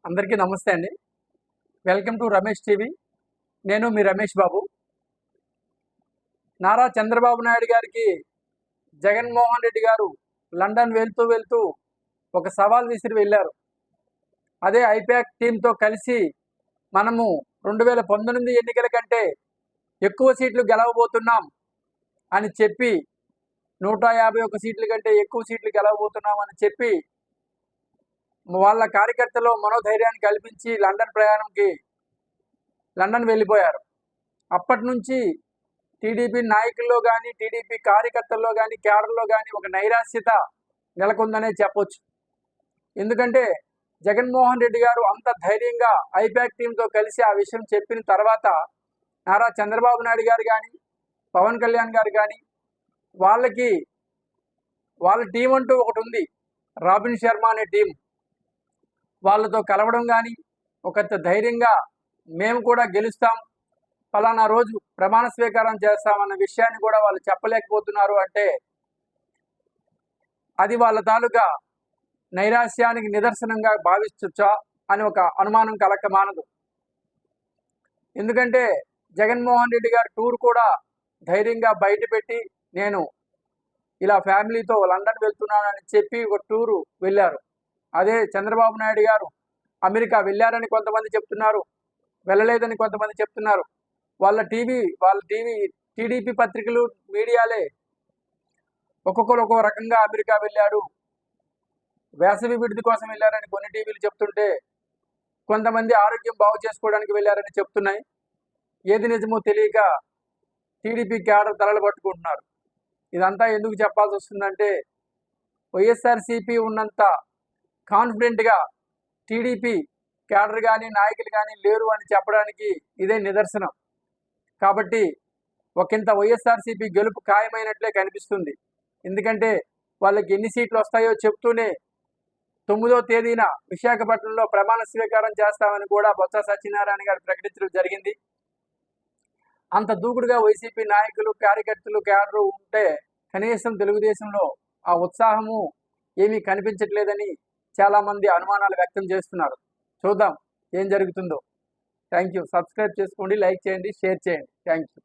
అందరికీ నమస్తే అండి. Welcome to Ramesh TV. నేను మీ రమేష్ బాబు. నారా చంద్రబాబు నాయుడు గారికి జగన్మోహన్ రెడ్డి గారు లండన్ వెళ్తూ ఒక సవాల్ విసిరి వెళ్ళారు. అదే ఐపాక్ టీంతో కలిసి మనము 2019 ఎన్నికల కంటే ఎక్కువ సీట్లు గెలవబోతున్నాం అని చెప్పి 151 సీట్ల కంటే ఎక్కువ సీట్లు గెలవబోతున్నాం అని చెప్పి వాళ్ళ కార్యకర్తలు మనోధైర్యాన్ని కల్పించి లండన్ వెళ్ళిపోయారు. అప్పటి నుంచి టీడీపీ నాయకుల్లో కానీ, టీడీపీ కార్యకర్తల్లో కానీ, కేడర్లో కానీ ఒక నైరాశ్యత నెలకొందనే చెప్పొచ్చు. ఎందుకంటే జగన్మోహన్ రెడ్డి గారు అంత ధైర్యంగా ఐపాక్ టీంతో కలిసి ఆ విషయం చెప్పిన తర్వాత నారా చంద్రబాబు నాయుడు గారు కానీ, పవన్ కళ్యాణ్ గారు కానీ వాళ్ళ టీం అంటూ ఒకటి ఉంది, రాబిన్ శర్మ అనే టీం. వాళ్ళతో కలవడం కానీ ఒకంత ధైర్యంగా మేము కూడా గెలుస్తాం, ఫలానా రోజు ప్రమాణ స్వీకారం చేస్తామన్న విషయాన్ని కూడా వాళ్ళు చెప్పలేకపోతున్నారు అంటే అది వాళ్ళ తాలూకా నైరాశ్యానికి నిదర్శనంగా భావించవచ్చా అని ఒక అనుమానం కలక్క మానదు. ఎందుకంటే జగన్మోహన్ రెడ్డి గారు టూర్ కూడా ధైర్యంగా బయటపెట్టి నేను ఇలా ఫ్యామిలీతో లండన్ వెళ్తున్నానని చెప్పి ఒక టూరు వెళ్ళారు. అదే చంద్రబాబు నాయుడు గారు అమెరికా వెళ్ళారని కొంతమంది చెప్తున్నారు, వెళ్ళలేదని కొంతమంది చెప్తున్నారు. వాళ్ళ టీడీపీ పత్రికలు, మీడియాలే ఒక్కొక్కరు ఒక్కో రకంగా అమెరికా వెళ్ళాడు, వేసవి విడిది కోసం వెళ్ళారని కొన్ని టీవీలు చెప్తుంటే, కొంతమంది ఆరోగ్యం బాగు చేసుకోవడానికి వెళ్ళారని చెప్తున్నాయి. ఏది నిజమో తెలియక టీడీపీ క్యాడర్ తలలు పట్టుకుంటున్నారు. ఇదంతా ఎందుకు చెప్పాల్సి వస్తుందంటే వైఎస్ఆర్సీపీ ఉన్నంత కాన్ఫిడెంట్గా టీడీపీ క్యాడర్ కానీ, నాయకులు కానీ లేరు అని చెప్పడానికి ఇదే నిదర్శనం. కాబట్టి ఒకంత వైఎస్ఆర్సీపీ గెలుపు ఖాయమైనట్లే కనిపిస్తుంది. ఎందుకంటే వాళ్ళకి ఎన్ని సీట్లు వస్తాయో చెప్తూనే 9వ తేదీన విశాఖపట్నంలో ప్రమాణ స్వీకారం చేస్తామని కూడా బొత్స సత్యనారాయణ గారు ప్రకటించడం జరిగింది. అంత దూకుడుగా వైసీపీ నాయకులు, కార్యకర్తలు, క్యాడరు ఉంటే కనీసం తెలుగుదేశంలో ఆ ఉత్సాహము ఏమీ కనిపించట్లేదని చాలామంది అనుమానాలు వ్యక్తం చేస్తున్నారు. చూద్దాం ఏం జరుగుతుందో. Thank you. సబ్స్క్రైబ్ చేసుకోండి, లైక్ చేయండి, షేర్ చేయండి. Thank you.